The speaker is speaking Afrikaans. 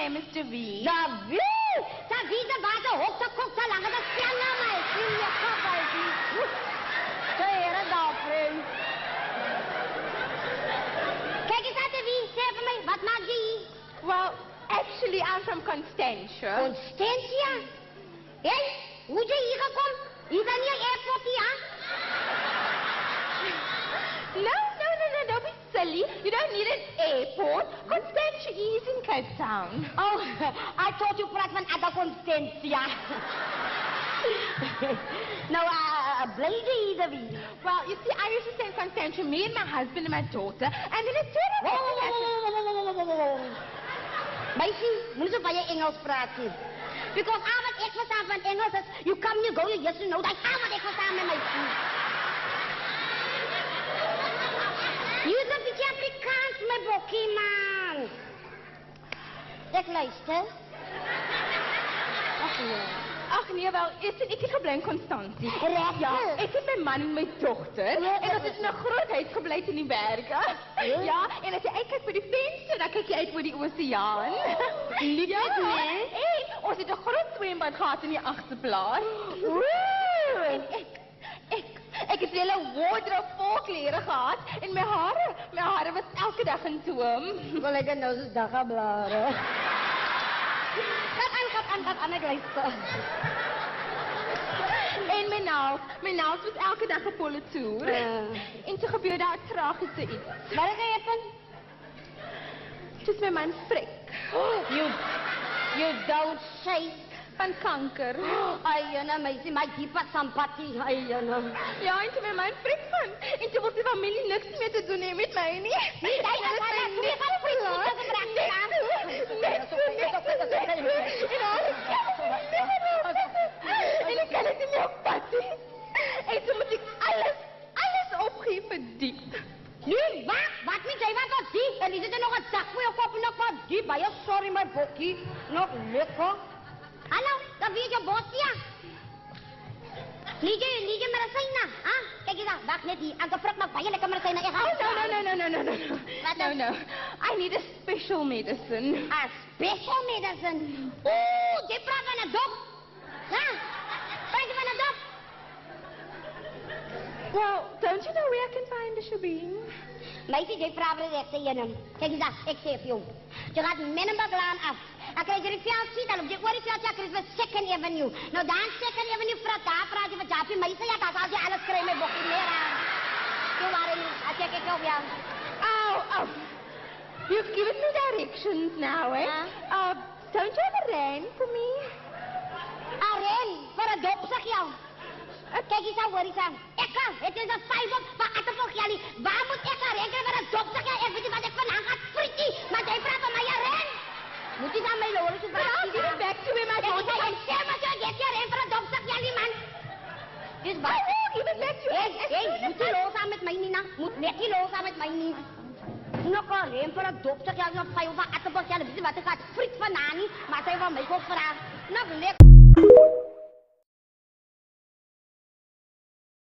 name is David. David! David de baas, hok te kok te lange te stel na my. Sien jy kabaie? Kyk, daar vriend. Kyk eens aan David, sê vir my, wat maak jy hier? Well, actually, I'm from Constantia. Constantia? Hey, hoe jy hier gekom? Hier is nie 'n airport hier, hè? No, don't be silly. You don't need an airport. Constantia is in Cape Town. Oh, I thought you praat van Ada Constantia. Nou, bly jy hier, David? Well, you see, I used to stay in Constantia, me and my husband and my daughter, and then it turned out Meisie, moet so baie Engels praat nie. Because al wat ek verstaan van Engels is, you come, you go, you yes, you know, dat al wat ek verstaan met meisie. Jy is een beetje Afrikaans, my bokkie, man. Ek luister. Ach nee. Ach nee, wel, ek het gebly in Constantia. Reg? Ja, ek het my man en my dogter. En ons het in 'n groot huis gebly in die berge. Ja, en as jy uitkyk by die venster, dan kyk jy uit oor die oseaan. Liefdes, nee. En ons het 'n groot swembad gehad in die agterplaas. Ek het hele wardrobe vol klere gehad en my hare was elke dag in toom. Wel, ek het nou soos daggablare. Gat aan, ek luister. En my naels was elke dag op volle toer. En toe gebeur daar 'n tragiese iets. Wat het happen? Toe is my man frik. You don't say. Van kanker. Ai, jana, meisie, my diepe simpatie. Ai, jana. Ja, en toe my man frik van. En toe wil die familie niks meer te doen hê met my nie. Nee, jy gaan En ek kan dit nie meer opvat nie. En toe moet ek alles opgee vir diep. Nee, wat met jy wat diep? En is dit nog 'n sak vir jou kop nog wat diep? Baie sorry my bokkie. Nog lekker. Hallo, daar wie jy bosia? Lige Marasina, ha? Kyk eens aan, wacht net hier. Aan de vrug maak baie lekker Marasina. No. I need a special medicine. A special medicine? Oeh, jy praat van 'n dop. Ja, praat jy van 'n dop? Well, don't you know where I can find the shebeen? Meisie, jy vraag wat ek sê jy. Kyk eens aan, ek sê vir jou. Jy gaat Menenberglaan af. Dan krijg je die veldschiet, dan op die oorveld, ja, krijg je Second Avenue. Nou dan Second Avenue, daar praat je van Jaapie, maar je zei, ja, dat als je alles krijgt met bokkie meer aan. Zo waren niet, als je kijkt op jou. Oh, you've given me directions now, eh? Don't you have a rain for me? A rain? Voor een dop, zeg jou. Kijk eens aan, hoor eens aan. Het is een 5 op van Attepelgellie. Waar moet ik aan rekenen voor een dop, zeg jij? Ik weet niet wat ik vandaag ga fritie, maar jij praat van mij een rain. Moet je dan mee loren, zo praat je give it back to him, I don't know. En zeg maar zo, get je rain voor een dop, zeg jij, man. Dus wat? Give it back to him. Hey, moet je lozen met mij, Nina? Moet net je lozen met mij, Nina? Nog een rain voor een dop, zeg jij, nog 5 op van Attepelgellie. Weet je wat, ik ga het friet van Nani, maar zij van mij ook vragen. Nog lekker.